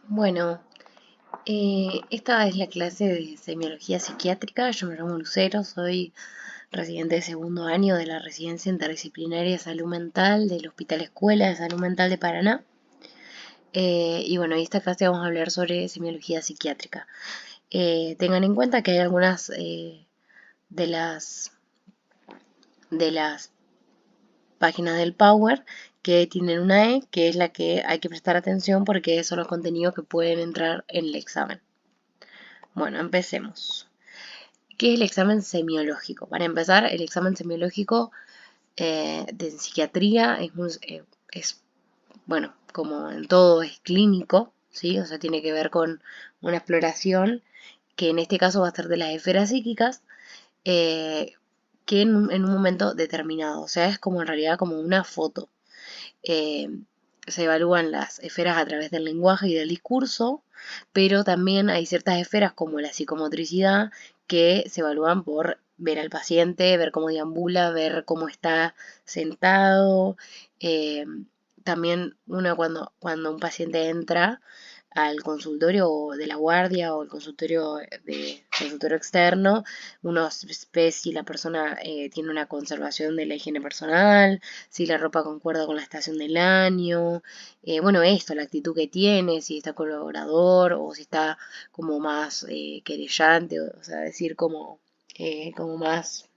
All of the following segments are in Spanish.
Bueno, esta es la clase de semiología psiquiátrica. Yo me llamo Lucero, soy residente de segundo año de la Residencia Interdisciplinaria de Salud Mental del Hospital Escuela de Salud Mental de Paraná. Y bueno, en esta clase vamos a hablar sobre semiología psiquiátrica. Tengan en cuenta que hay algunas de las, de las páginas del Power que tienen una E, que es la que hay que prestar atención porque son los contenidos que pueden entrar en el examen. Bueno, empecemos. ¿Qué es el examen semiológico? Para empezar, el examen semiológico de psiquiatría bueno, como en todo, es clínico, ¿sí? O sea, tiene que ver con una exploración que en este caso va a ser de las esferas psíquicas, eh, que en un momento determinado. O sea, es como en realidad como una foto. Eh, Se evalúan las esferas a través del lenguaje y del discurso, pero también hay ciertas esferas como la psicomotricidad que se evalúan por ver al paciente, ver cómo deambula, ver cómo está sentado. eh, También cuando un paciente entra al consultorio de la guardia o el consultorio externo, uno ve si la persona tiene una conservación de la higiene personal, si la ropa concuerda con la estación del año, bueno, esto, la actitud que tiene, si está colaborador o si está como más querellante, o sea, decir como más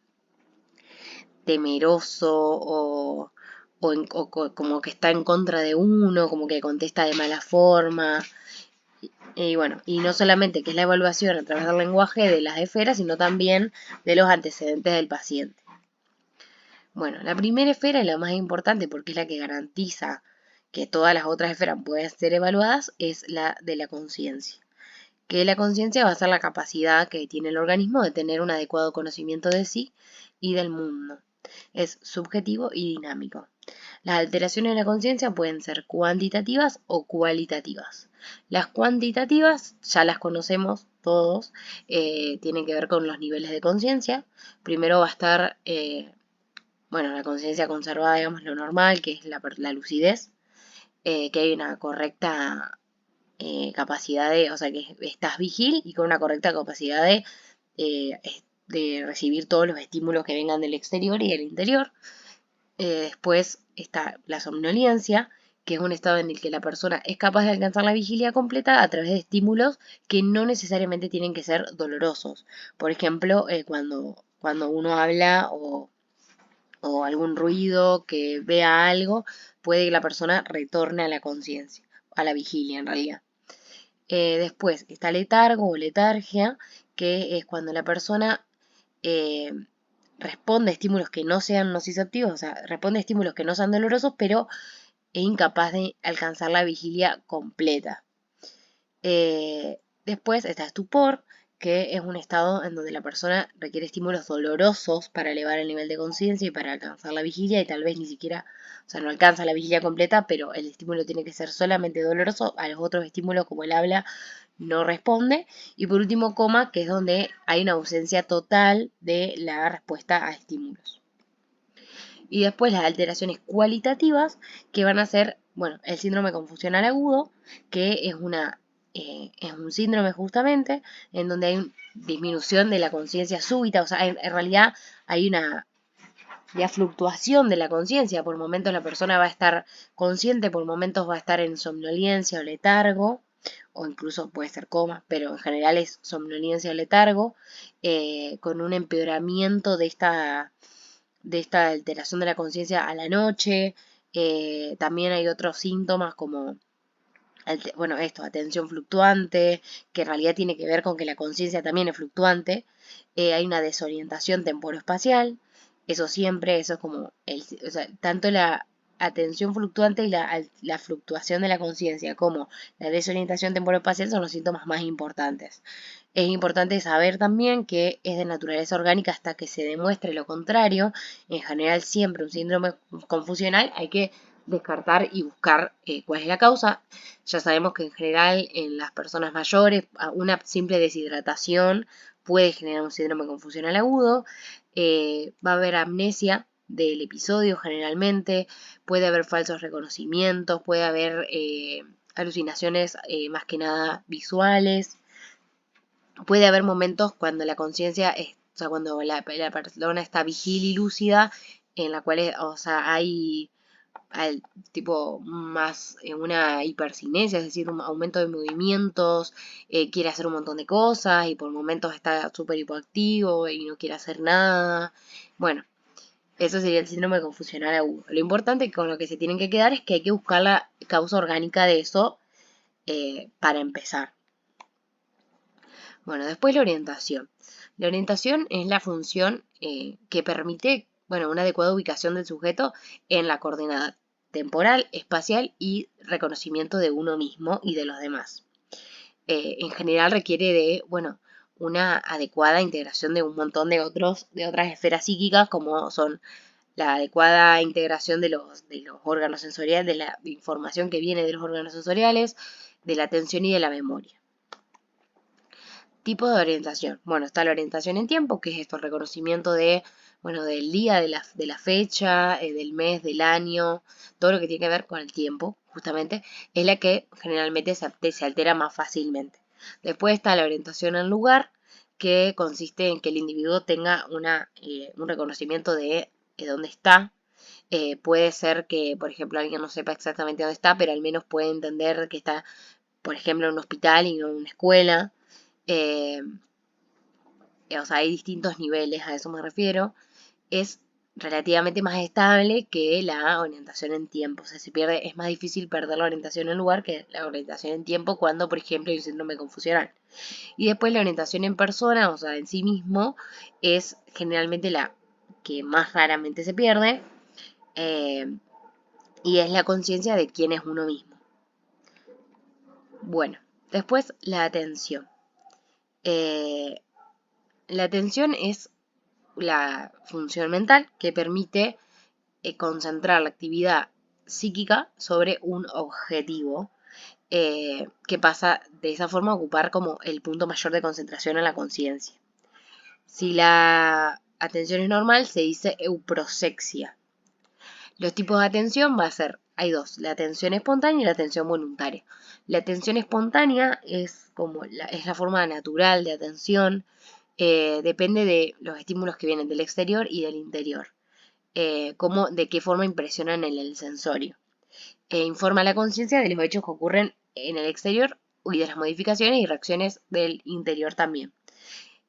temeroso como que está en contra de uno, como que contesta de mala forma. Y bueno, y no solamente que es la evaluación a través del lenguaje de las esferas, sino también de los antecedentes del paciente. Bueno, la primera esfera es la más importante porque es la que garantiza que todas las otras esferas pueden ser evaluadas, es la de la conciencia. Que la conciencia va a ser la capacidad que tiene el organismo de tener un adecuado conocimiento de sí y del mundo. Es subjetivo y dinámico. Las alteraciones de la conciencia pueden ser cuantitativas o cualitativas. Las cuantitativas ya las conocemos todos, tienen que ver con los niveles de conciencia. Primero va a estar la conciencia conservada, digamos, lo normal, que es la lucidez, que hay una correcta capacidad o sea, que estás vigil y con una correcta capacidad eh, de recibir todos los estímulos que vengan del exterior y del interior. Después está la somnolencia, que es un estado en el que la persona es capaz de alcanzar la vigilia completa a través de estímulos que no necesariamente tienen que ser dolorosos. Por ejemplo, cuando uno habla o algún ruido, que vea algo, puede que la persona retorne a la conciencia, a la vigilia en realidad. Después está letargo o letargia, que es cuando la persona eh, responde a estímulos que no sean nociceptivos, o sea, responde a estímulos que no sean dolorosos, pero es incapaz de alcanzar la vigilia completa. Después está estupor, que es un estado en donde la persona requiere estímulos dolorosos para elevar el nivel de conciencia y para alcanzar la vigilia y tal vez ni siquiera, o sea, no alcanza la vigilia completa, pero el estímulo tiene que ser solamente doloroso, a los otros estímulos como el habla no responde. Y por último, coma, que es donde hay una ausencia total de la respuesta a estímulos. Y después las alteraciones cualitativas, que van a ser, bueno, el síndrome confusional agudo, que es un síndrome justamente en donde hay una disminución de la conciencia súbita, o sea, en realidad hay una fluctuación de la conciencia. Por momentos la persona va a estar consciente, por momentos va a estar en somnolencia o letargo, o incluso puede ser coma, pero en general es somnolencia o letargo, con un empeoramiento de esta alteración de la conciencia a la noche. También hay otros síntomas como, atención fluctuante, que en realidad tiene que ver con que la conciencia también es fluctuante. Hay una desorientación temporoespacial, eso es como, o sea, tanto la atención fluctuante y la fluctuación de la conciencia como la desorientación temporoespacial son los síntomas más importantes. Es importante saber también que es de naturaleza orgánica hasta que se demuestre lo contrario. En general, siempre un síndrome confusional hay que descartar y buscar cuál es la causa. Ya sabemos que en general en las personas mayores una simple deshidratación puede generar un síndrome confusional agudo. Va a haber amnesia del episodio generalmente, puede haber falsos reconocimientos, puede haber alucinaciones más que nada visuales. Puede haber momentos cuando la conciencia, o sea, cuando la persona está vigil y lúcida, en la cual, o sea, hay al tipo más una hipercinesia, es decir, un aumento de movimientos, quiere hacer un montón de cosas y por momentos está súper hipoactivo y no quiere hacer nada. Bueno, eso sería el síndrome confusional agudo. Lo importante con lo que se tienen que quedar es que hay que buscar la causa orgánica de eso para empezar. Bueno, después la orientación. La orientación es la función que permite, bueno, una adecuada ubicación del sujeto en la coordenada temporal, espacial y reconocimiento de uno mismo y de los demás. En general requiere de, bueno, una adecuada integración de un montón de otras esferas psíquicas como son la adecuada integración de los órganos sensoriales, de la información que viene de los órganos sensoriales, de la atención y de la memoria. Tipos de orientación. Bueno, está la orientación en tiempo, que es esto, el reconocimiento de, bueno, del día, de la fecha, del mes, del año, todo lo que tiene que ver con el tiempo, justamente, es la que generalmente se altera más fácilmente. Después está la orientación en lugar, que consiste en que el individuo tenga un reconocimiento de dónde está. Puede ser que, por ejemplo, alguien no sepa exactamente dónde está, pero al menos puede entender que está, por ejemplo, en un hospital y no en una escuela. Eh, o sea, hay distintos niveles, a eso me refiero. Es relativamente más estable que la orientación en tiempo. O sea, es más difícil perder la orientación en lugar que la orientación en tiempo cuando, por ejemplo, hay un síndrome confusional. Y después la orientación en persona, o sea, en sí mismo, es generalmente la que más raramente se pierde. Y es la conciencia de quién es uno mismo. Bueno, después la atención. La atención es la función mental que permite concentrar la actividad psíquica sobre un objetivo que pasa de esa forma a ocupar como el punto mayor de concentración en la conciencia. Si la atención es normal, se dice euprosexia. Los tipos de atención hay dos, la atención espontánea y la atención voluntaria. La atención espontánea es es la forma natural de atención, depende de los estímulos que vienen del exterior y del interior, de qué forma impresionan en el sensorio. Informa a la conciencia de los hechos que ocurren en el exterior y de las modificaciones y reacciones del interior también.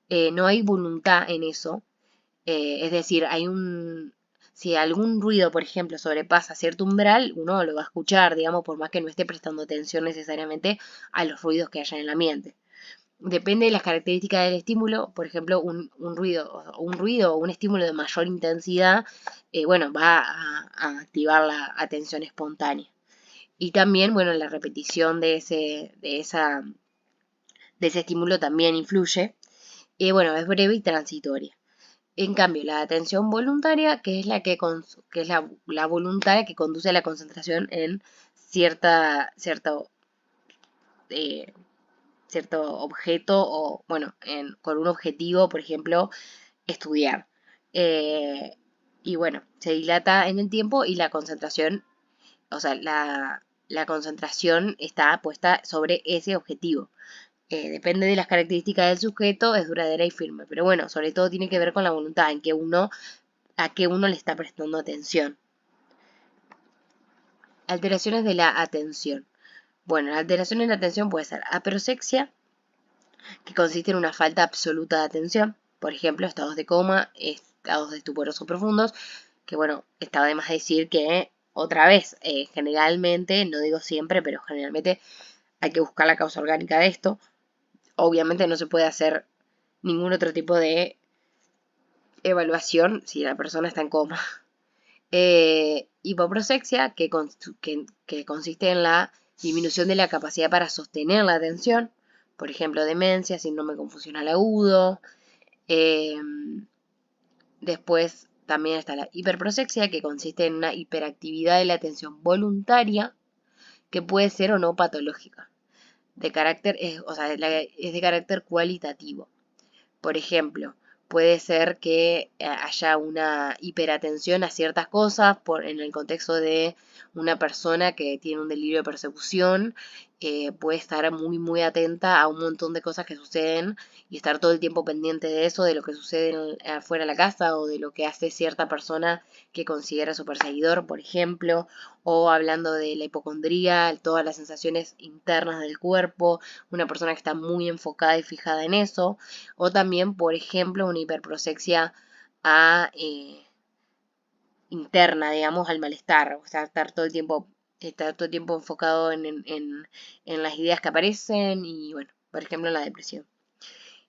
No hay voluntad en eso, es decir, si algún ruido, por ejemplo, sobrepasa cierto umbral, uno lo va a escuchar, digamos, por más que no esté prestando atención necesariamente a los ruidos que haya en el ambiente. Depende de las características del estímulo, por ejemplo, un ruido o un estímulo de mayor intensidad, bueno, va a activar la atención espontánea. Y también, bueno, la repetición de ese estímulo también influye. Bueno, es breve y transitoria. En cambio, la atención voluntaria, que es la voluntaria que conduce a la concentración en cierto objeto o, bueno, con un objetivo, por ejemplo, estudiar. Y bueno, se dilata en el tiempo y la concentración, o sea, la concentración está puesta sobre ese objetivo. Depende de las características del sujeto, es duradera y firme. Pero bueno, sobre todo tiene que ver con la voluntad, a qué uno le está prestando atención. Alteraciones de la atención. Bueno, la alteración en la atención puede ser aproxexia, que consiste en una falta absoluta de atención. Por ejemplo, estados de coma, estados de estuporosos profundos, que bueno, estaba de más decir que otra vez, generalmente, no digo siempre, pero generalmente hay que buscar la causa orgánica de esto. Obviamente no se puede hacer ningún otro tipo de evaluación si la persona está en coma. Hipoprosexia, que consiste en la disminución de la capacidad para sostener la atención, por ejemplo, demencia, síndrome confusional agudo. Después también está la hiperprosexia, que consiste en una hiperactividad de la atención voluntaria, que puede ser o no patológica, es de carácter cualitativo. Por ejemplo, puede ser que haya una hiperatención a ciertas cosas en el contexto de una persona que tiene un delirio de persecución. Puede estar muy atenta a un montón de cosas que suceden y estar todo el tiempo pendiente de eso, de lo que sucede afuera de la casa o de lo que hace cierta persona que considera su perseguidor, por ejemplo, o hablando de la hipocondría, todas las sensaciones internas del cuerpo, una persona que está muy enfocada y fijada en eso, o también, por ejemplo, una hiperprosexia a, interna, digamos, al malestar, o sea, estar todo el tiempo enfocado en las ideas que aparecen y, bueno, por ejemplo, en la depresión.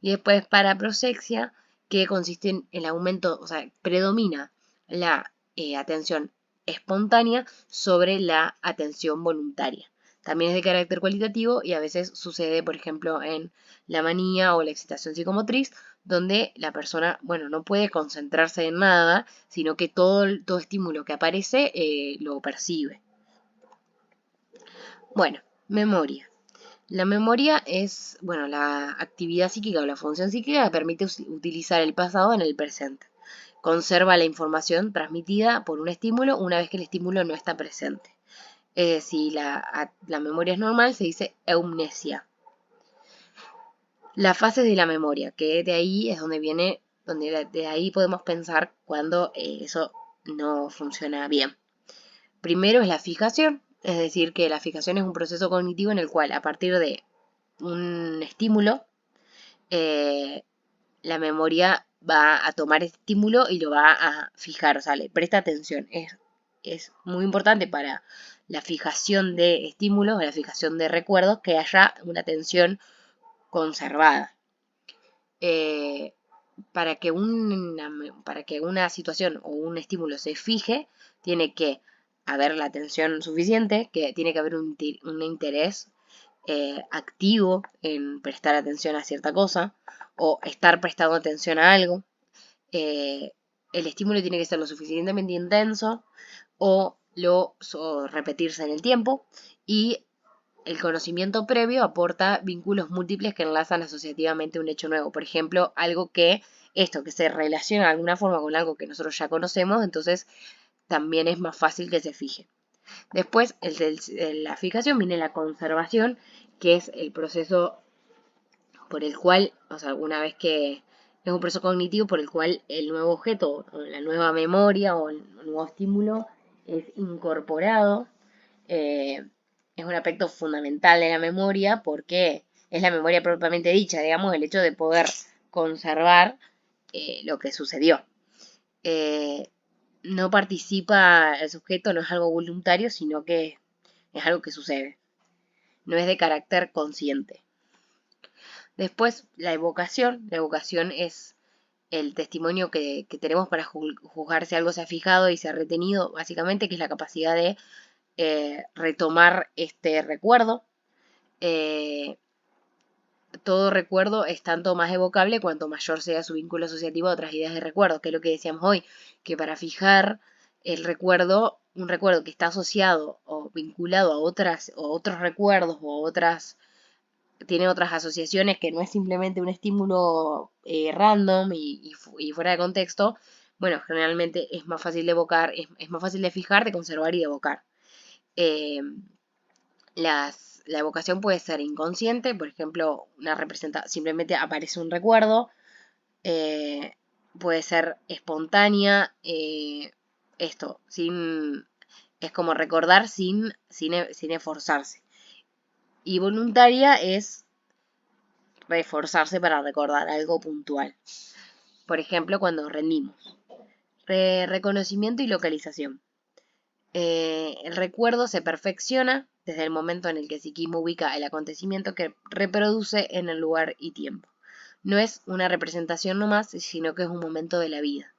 Y después paraprosexia, que consiste en el aumento, o sea, predomina la atención espontánea sobre la atención voluntaria. También es de carácter cualitativo y a veces sucede, por ejemplo, en la manía o la excitación psicomotriz, donde la persona, bueno, no puede concentrarse en nada, sino que todo estímulo que aparece lo percibe. Bueno, memoria. La memoria es, bueno, la actividad psíquica o la función psíquica que permite utilizar el pasado en el presente. Conserva la información transmitida por un estímulo una vez que el estímulo no está presente. Si la memoria es normal, se dice eumnesia. Las fases de la memoria, que de ahí es donde viene, donde de ahí podemos pensar cuando eso no funciona bien. Primero es la fijación, es decir, que la fijación es un proceso cognitivo en el cual a partir de un estímulo, la memoria va a tomar este estímulo y lo va a fijar, o sea, le presta atención. Es muy importante para la fijación de estímulos, la fijación de recuerdos, que haya una atención conservada. Para que una situación o un estímulo se fije, tiene que haber la atención suficiente, que tiene que haber un interés activo en prestar atención a cierta cosa o estar prestando atención a algo. El estímulo tiene que ser lo suficientemente intenso o repetirse en el tiempo, y el conocimiento previo aporta vínculos múltiples que enlazan asociativamente un hecho nuevo. Por ejemplo, algo que se relaciona de alguna forma con algo que nosotros ya conocemos, entonces también es más fácil que se fije. Después, de la fijación viene la conservación, que es el proceso por el cual, o sea, una vez que es un proceso cognitivo por el cual el nuevo objeto, o la nueva memoria o el nuevo estímulo es incorporado. Es un aspecto fundamental de la memoria porque es la memoria propiamente dicha, digamos, el hecho de poder conservar lo que sucedió. No participa el sujeto, no es algo voluntario, sino que es algo que sucede. No es de carácter consciente. Después, la evocación. La evocación es el testimonio que tenemos para juzgar si algo se ha fijado y se ha retenido, básicamente, que es la capacidad de retomar este recuerdo. Todo recuerdo es tanto más evocable cuanto mayor sea su vínculo asociativo a otras ideas de recuerdo, que es lo que decíamos hoy, que para fijar el recuerdo, un recuerdo que está asociado o vinculado a otros recuerdos o tiene otras asociaciones, que no es simplemente un estímulo random y fuera de contexto, bueno, generalmente es más fácil de evocar, es más fácil de fijar, de conservar y de evocar. La evocación puede ser inconsciente, por ejemplo, simplemente aparece un recuerdo. Puede ser espontánea, es como recordar sin esforzarse. Y voluntaria es reforzarse para recordar algo puntual. Por ejemplo, cuando rendimos. Reconocimiento y localización. El recuerdo se perfecciona desde el momento en el que psiquismo ubica el acontecimiento que reproduce en el lugar y tiempo. No es una representación nomás, sino que es un momento de la vida.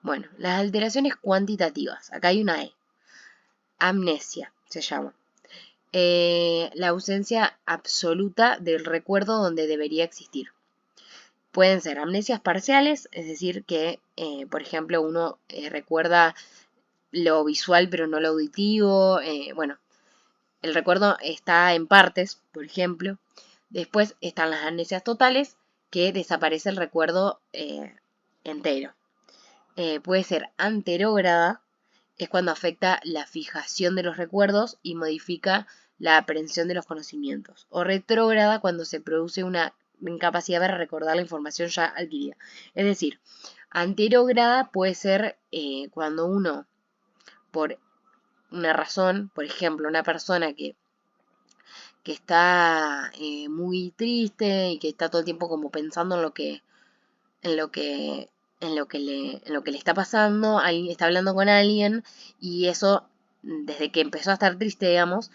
Bueno, las alteraciones cuantitativas. Acá hay una E. Amnesia se llama. La ausencia absoluta del recuerdo donde debería existir. Pueden ser amnesias parciales, es decir, que, por ejemplo, uno recuerda lo visual pero no lo auditivo. Bueno, el recuerdo está en partes, por ejemplo. Después están las amnesias totales, que desaparece el recuerdo entero. Puede ser anterógrada, es cuando afecta la fijación de los recuerdos y modifica la aprehensión de los conocimientos. O retrógrada, cuando se produce una incapacidad para recordar la información ya adquirida. Es decir, anterógrada puede ser cuando uno, por una razón, por ejemplo, una persona que está muy triste y que está todo el tiempo como pensando en lo que le está pasando, alguien está hablando con alguien y eso, desde que empezó a estar triste, digamos,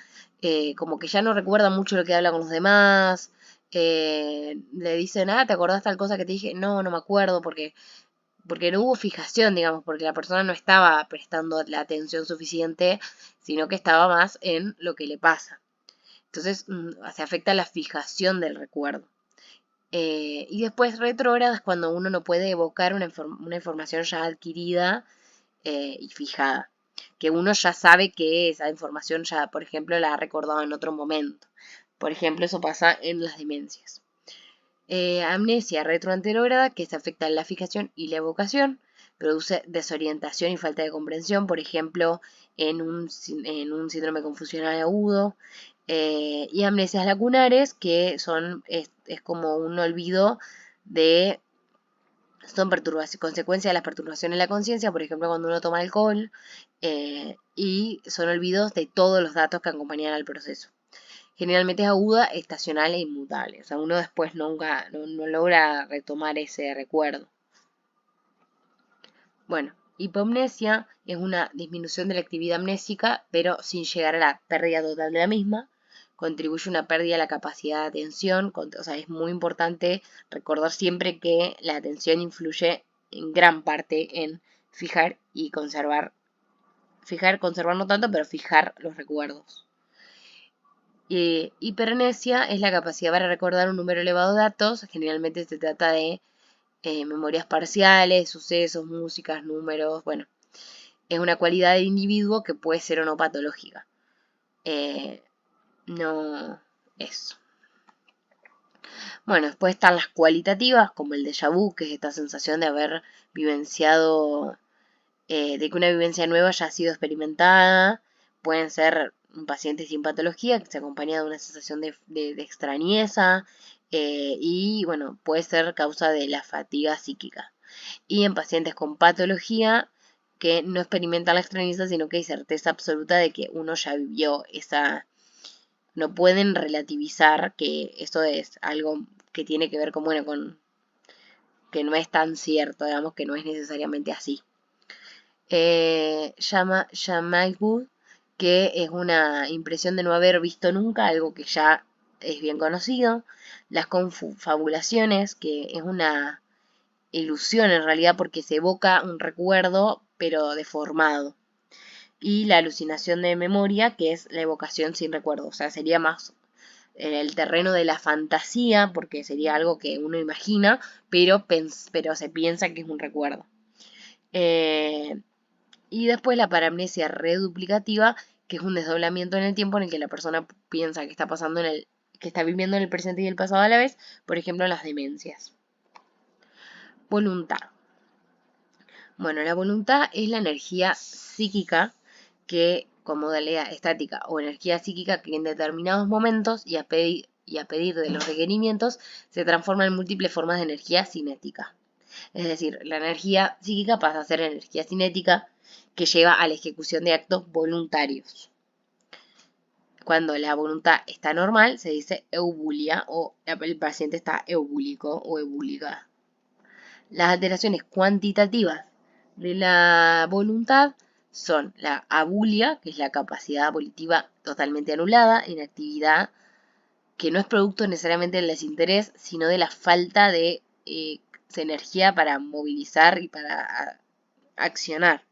como que ya no recuerda mucho lo que habla con los demás, le dicen, ¿te acordás tal cosa que te dije? No, no me acuerdo porque no hubo fijación, digamos, porque la persona no estaba prestando la atención suficiente, sino que estaba más en lo que le pasa. Entonces, se afecta la fijación del recuerdo. Y después retrógrada es cuando uno no puede evocar una información ya adquirida y fijada. Que uno ya sabe que esa información ya, por ejemplo, la ha recordado en otro momento. Por ejemplo, eso pasa en las demencias. Amnesia retroanterógrada, que se afecta en la fijación y la evocación. Produce desorientación y falta de comprensión, por ejemplo, en un síndrome confusional agudo. Y amnesias lacunares, que es como un olvido de... Son consecuencias de las perturbaciones de la conciencia, por ejemplo, cuando uno toma alcohol, y son olvidos de todos los datos que acompañan al proceso. Generalmente es aguda, estacional e inmutable. O sea, uno después nunca no logra retomar ese recuerdo. Bueno, hipomnesia es una disminución de la actividad amnésica, pero sin llegar a la pérdida total de la misma. Contribuye a una pérdida de la capacidad de atención. O sea, es muy importante recordar siempre que la atención influye en gran parte en fijar y conservar. Conservar no tanto, pero fijar los recuerdos. Hipermnesia es la capacidad para recordar un número elevado de datos. Generalmente se trata de memorias parciales, sucesos, músicas, números. Bueno, es una cualidad del individuo que puede ser o no patológica. No eso. Bueno, después están las cualitativas, como el déjà vu, que es esta sensación de haber vivenciado, de que una vivencia nueva ya ha sido experimentada. Pueden ser un paciente sin patología que se acompaña de una sensación de extrañeza y, bueno, puede ser causa de la fatiga psíquica. Y en pacientes con patología que no experimentan la extrañeza, sino que hay certeza absoluta de que uno ya vivió esa... No pueden relativizar que eso es algo que tiene que ver con, bueno, con que no es tan cierto, digamos, que no es necesariamente así. Yamaiku, que es una impresión de no haber visto nunca algo que ya es bien conocido. Las confabulaciones, que es una ilusión en realidad porque se evoca un recuerdo pero deformado. Y la alucinación de memoria, que es la evocación sin recuerdo. O sea, sería más en el terreno de la fantasía, porque sería algo que uno imagina, pero se piensa que es un recuerdo. Y después la paramnesia reduplicativa, que es un desdoblamiento en el tiempo en el que la persona piensa que está pasando que está viviendo en el presente y el pasado a la vez, por ejemplo, las demencias. Voluntad. Bueno, la voluntad es la energía psíquica que, con modalidad estática o energía psíquica, que en determinados momentos y a pedir de los requerimientos se transforma en múltiples formas de energía cinética. Es decir, la energía psíquica pasa a ser energía cinética que lleva a la ejecución de actos voluntarios. Cuando la voluntad está normal, se dice eubulia o el paciente está eubúlico o ebúlica. Las alteraciones cuantitativas de la voluntad son la abulia, que es la capacidad volitiva totalmente anulada, inactividad que no es producto necesariamente del desinterés, sino de la falta de energía para movilizar y para accionar.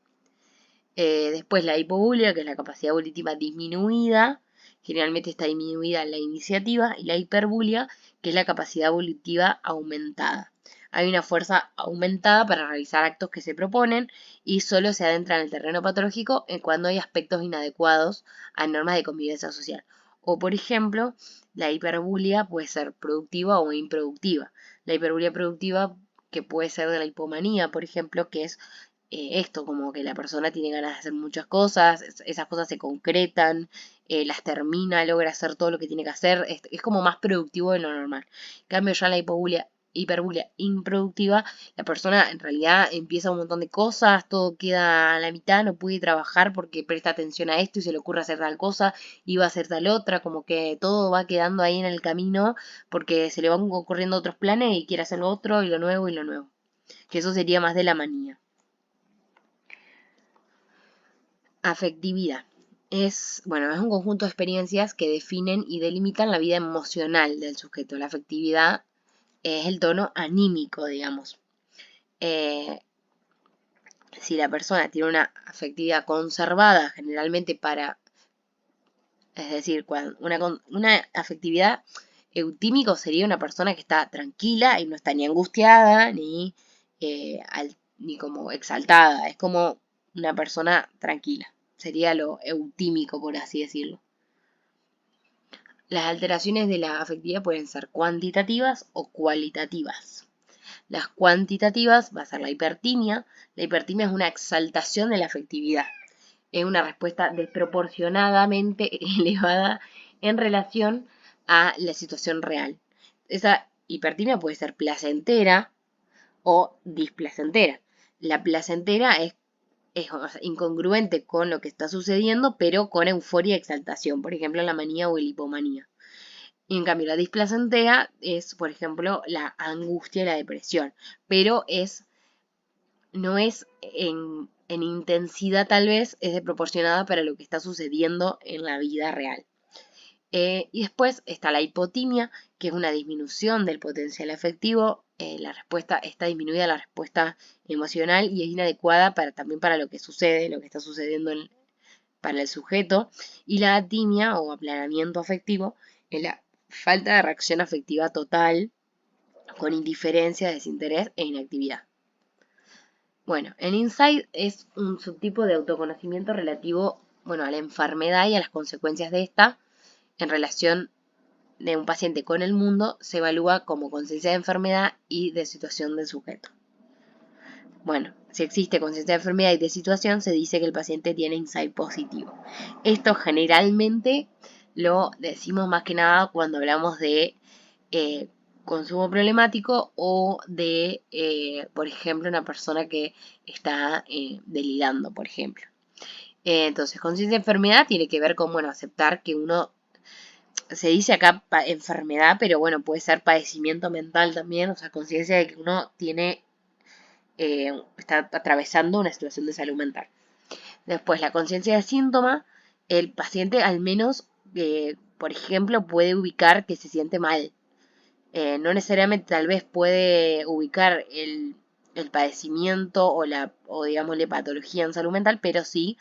Después la hipobulia, que es la capacidad volitiva disminuida, generalmente está disminuida en la iniciativa, y la hiperbulia, que es la capacidad volitiva aumentada. Hay una fuerza aumentada para realizar actos que se proponen y solo se adentra en el terreno patológico cuando hay aspectos inadecuados a normas de convivencia social. O, por ejemplo, la hiperbulia puede ser productiva o improductiva. La hiperbulia productiva, que puede ser de la hipomanía, por ejemplo, que es esto, como que la persona tiene ganas de hacer muchas cosas, esas cosas se concretan, las termina, logra hacer todo lo que tiene que hacer, es como más productivo de lo normal. En cambio, ya la hiperbulia improductiva, la persona en realidad empieza un montón de cosas, todo queda a la mitad, no puede trabajar porque presta atención a esto y se le ocurre hacer tal cosa y va a hacer tal otra, como que todo va quedando ahí en el camino porque se le van ocurriendo otros planes y quiere hacer lo otro y lo nuevo y lo nuevo. Que eso sería más de la manía. Afectividad. Bueno, es un conjunto de experiencias que definen y delimitan la vida emocional del sujeto. La afectividad es el tono anímico, digamos. Eh, si la persona tiene una afectividad conservada, generalmente es decir, una afectividad eutímico sería una persona que está tranquila y no está ni angustiada ni como exaltada, es como una persona tranquila, sería lo eutímico, por así decirlo. Las alteraciones de la afectividad pueden ser cuantitativas o cualitativas. Las cuantitativas va a ser la hipertimia. La hipertimia es una exaltación de la afectividad. Es una respuesta desproporcionadamente elevada en relación a la situación real. Esa hipertimia puede ser placentera o displacentera. La placentera es incongruente con lo que está sucediendo, pero con euforia y exaltación, por ejemplo, la manía o la hipomanía. Y en cambio, la displacentera es, por ejemplo, la angustia y la depresión, pero no es en intensidad tal vez, es desproporcionada para lo que está sucediendo en la vida real. Y después está la hipotimia, que es una disminución del potencial afectivo. La respuesta está disminuida, la respuesta emocional, y es inadecuada también para lo que sucede, lo que está sucediendo para el sujeto. Y la atimia o aplanamiento afectivo es la falta de reacción afectiva total, con indiferencia, desinterés e inactividad. Bueno, el insight es un subtipo de autoconocimiento relativo, bueno, a la enfermedad y a las consecuencias de esta en relación de un paciente con el mundo. Se evalúa como conciencia de enfermedad y de situación del sujeto. Bueno, si existe conciencia de enfermedad y de situación, se dice que el paciente tiene insight positivo. Esto generalmente lo decimos más que nada cuando hablamos de consumo problemático o de, por ejemplo, una persona que está delirando, por ejemplo. Entonces, conciencia de enfermedad tiene que ver con, bueno, aceptar que uno, se dice acá enfermedad, pero bueno, puede ser padecimiento mental también, o sea, conciencia de que uno está atravesando una situación de salud mental. Después, la conciencia de síntoma, el paciente al menos, por ejemplo, puede ubicar que se siente mal. No necesariamente tal vez puede ubicar el padecimiento o digamos la patología en salud mental, pero sí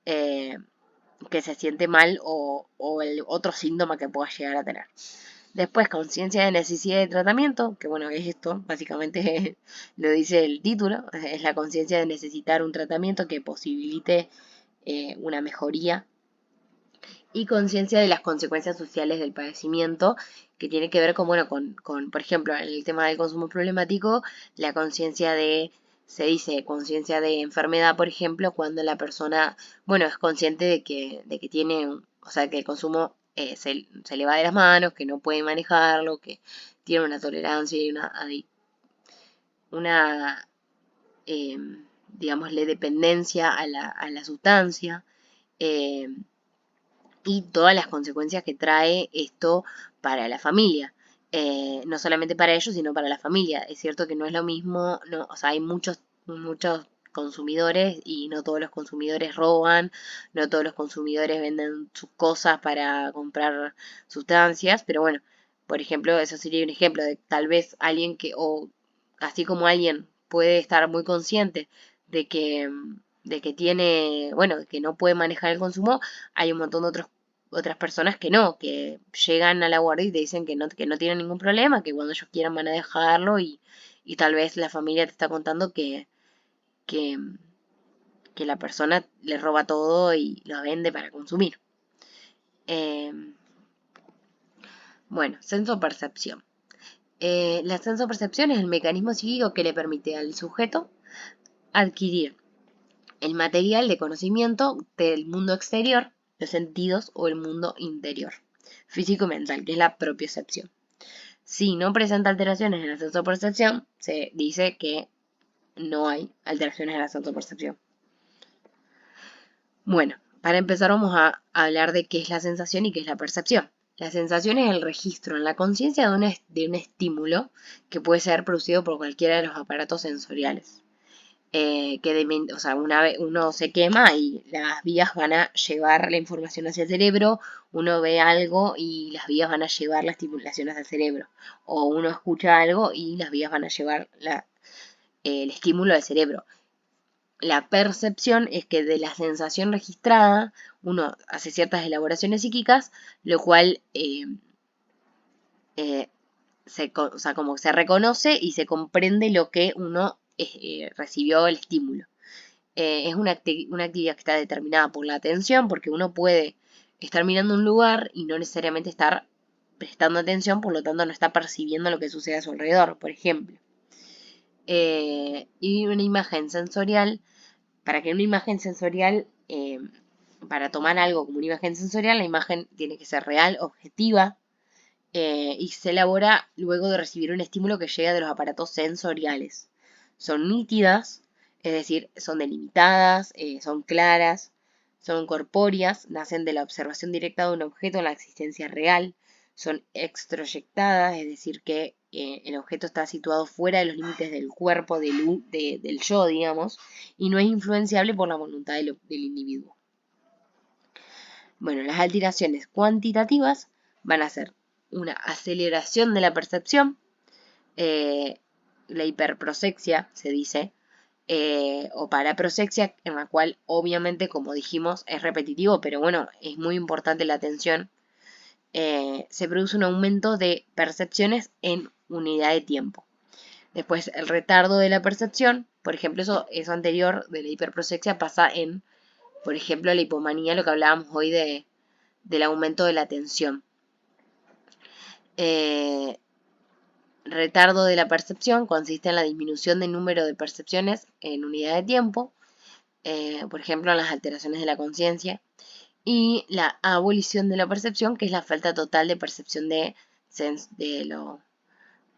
que se siente mal o el otro síntoma que pueda llegar a tener. Después, conciencia de necesidad de tratamiento, que bueno, es esto, básicamente lo dice el título, es la conciencia de necesitar un tratamiento que posibilite una mejoría. Y conciencia de las consecuencias sociales del padecimiento, que tiene que ver con, bueno, por ejemplo, en el tema del consumo problemático, la conciencia se dice conciencia de enfermedad, por ejemplo, cuando la persona, bueno, es consciente de que tiene, o sea, que el consumo se le va de las manos, que no puede manejarlo, que tiene una tolerancia y una eh, digámosle, dependencia a la sustancia. Eh, y todas las consecuencias que trae esto para la familia. No solamente para ellos, sino para la familia. Es cierto que no es lo mismo, no, o sea, hay muchos consumidores y no todos los consumidores roban, no todos los consumidores venden sus cosas para comprar sustancias, pero bueno, por ejemplo, eso sería un ejemplo de tal vez alguien o así como alguien puede estar muy consciente de que tiene, bueno, que no puede manejar el consumo, hay un montón de otras personas que no, que llegan a la guardia y te dicen que no tienen ningún problema, que cuando ellos quieran van a dejarlo y tal vez la familia te está contando que, que la persona le roba todo y lo vende para consumir. Bueno, senso-percepción. La sensopercepción es el mecanismo psíquico que le permite al sujeto adquirir el material de conocimiento del mundo exterior, los sentidos o el mundo interior, físico y mental, que es la propiocepción. Si no presenta alteraciones en la sensopercepción, se dice que no hay alteraciones en la sensopercepción. Bueno, para empezar vamos a hablar de qué es la sensación y qué es la percepción. La sensación es el registro en la conciencia de un estímulo que puede ser producido por cualquiera de los aparatos sensoriales. Una vez uno se quema y las vías van a llevar la información hacia el cerebro, uno ve algo y las vías van a llevar la estimulación hacia el cerebro, o uno escucha algo y las vías van a llevar el estímulo al cerebro. La percepción es que de la sensación registrada uno hace ciertas elaboraciones psíquicas, lo cual como se reconoce y se comprende lo que uno recibió el estímulo. Es una actividad que está determinada por la atención, porque uno puede estar mirando un lugar y no necesariamente estar prestando atención, por lo tanto no está percibiendo lo que sucede a su alrededor, por ejemplo. Y una imagen sensorial, para que una imagen sensorial, para tomar algo como una imagen sensorial, la imagen tiene que ser real, objetiva, y se elabora luego de recibir un estímulo que llega de los aparatos sensoriales. Son nítidas, es decir, son delimitadas, son claras, son corpóreas, nacen de la observación directa de un objeto en la existencia real, son extroyectadas, es decir, que el objeto está situado fuera de los límites del cuerpo, del yo, digamos, y no es influenciable por la voluntad del individuo. Bueno, las alteraciones cuantitativas van a ser una aceleración de la percepción, la hiperprosexia se dice, o paraprosexia, en la cual obviamente, como dijimos, es repetitivo, pero bueno, es muy importante la atención. Se produce un aumento de percepciones en unidad de tiempo. Después, el retardo de la percepción, por ejemplo, eso anterior de la hiperprosexia pasa en, por ejemplo, la hipomanía, lo que hablábamos hoy del aumento de la atención. Retardo de la percepción consiste en la disminución del número de percepciones en unidad de tiempo, por ejemplo, en las alteraciones de la conciencia, y la abolición de la percepción, que es la falta total de percepción de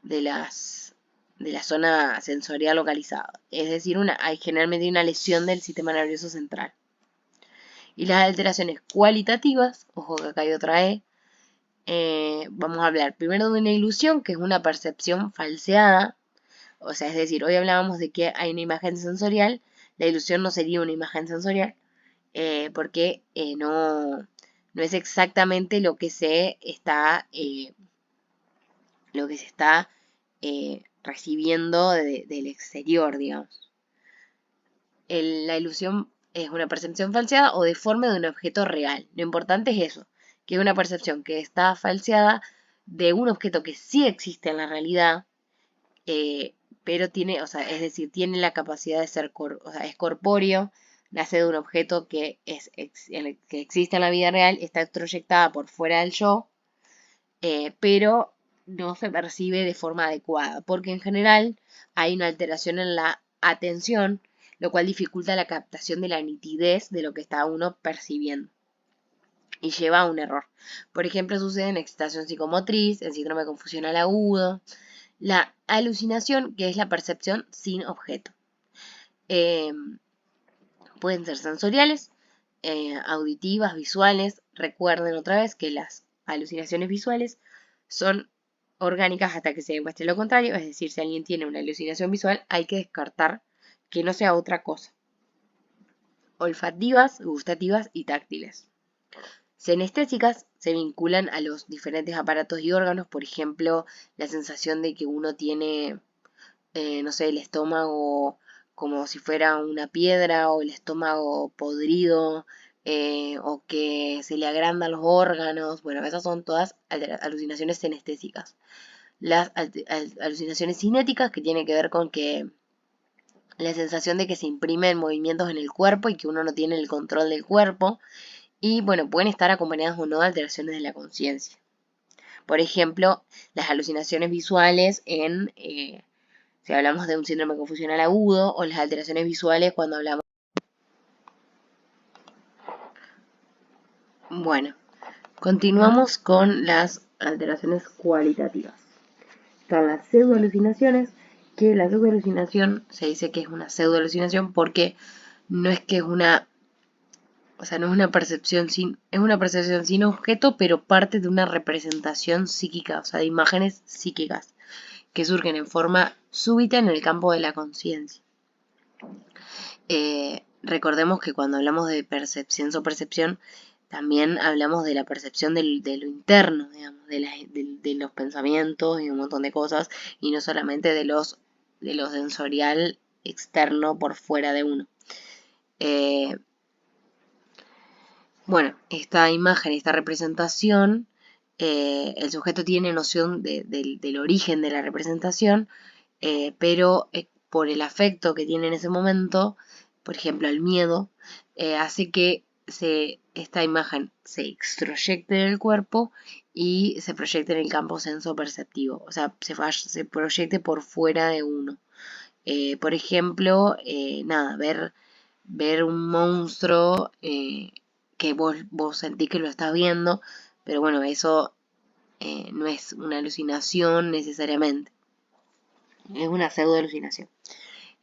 la zona sensorial localizada. Es decir, hay generalmente una lesión del sistema nervioso central. Y las alteraciones cualitativas, ojo que acá hay otra E, vamos a hablar primero de una ilusión, que es una percepción falseada. O sea, es decir, hoy hablábamos de que hay una imagen sensorial, la ilusión no sería una imagen sensorial, porque no es exactamente lo que se está recibiendo del exterior, digamos. La ilusión es una percepción falseada o deforme de un objeto real. Lo importante es eso, que es una percepción que está falseada de un objeto que sí existe en la realidad, pero tiene, o sea, es decir, tiene la capacidad de ser, es corpóreo, nace de un objeto que existe en la vida real, está proyectada por fuera del yo, pero no se percibe de forma adecuada, porque en general hay una alteración en la atención, lo cual dificulta la captación de la nitidez de lo que está uno percibiendo y lleva a un error. Por ejemplo, sucede en excitación psicomotriz, en síndrome confusional agudo, la alucinación, que es la percepción sin objeto. Pueden ser sensoriales, auditivas, visuales. Recuerden otra vez que las alucinaciones visuales son orgánicas hasta que se demuestre lo contrario, es decir, si alguien tiene una alucinación visual, hay que descartar que no sea otra cosa. Olfativas, gustativas y táctiles. Sinestésicas se vinculan a los diferentes aparatos y órganos, por ejemplo, la sensación de que uno tiene, no sé, el estómago como si fuera una piedra, o el estómago podrido, o que se le agrandan los órganos. Bueno, esas son todas alucinaciones sinestésicas. Las alucinaciones cinéticas, que tienen que ver con que la sensación de que se imprimen movimientos en el cuerpo y que uno no tiene el control del cuerpo. Y bueno, pueden estar acompañadas o no de alteraciones de la conciencia. Por ejemplo, las alucinaciones visuales si hablamos de un síndrome confusional agudo, o las alteraciones visuales cuando hablamos. Bueno, continuamos con las alteraciones cualitativas. Están las pseudoalucinaciones, que la pseudoalucinación se dice que es una pseudoalucinación porque no es que es una, o sea, no es una percepción es una percepción sin objeto, pero parte de una representación psíquica, o sea, de imágenes psíquicas que surgen en forma súbita en el campo de la conciencia. Recordemos que cuando hablamos de percepción o percepción, también hablamos de la percepción de lo interno, digamos, de los pensamientos y un montón de cosas, y no solamente de lo sensorial externo por fuera de uno. Bueno, esta imagen, esta representación, el sujeto tiene noción del origen de la representación, pero por el afecto que tiene en ese momento, por ejemplo el miedo, hace que esta imagen se extroyecte en el cuerpo y se proyecte en el campo sensoperceptivo, o sea, se proyecte por fuera de uno. Por ejemplo, ver un monstruo que vos sentís que lo estás viendo, pero bueno, eso no es una alucinación necesariamente, es una pseudoalucinación.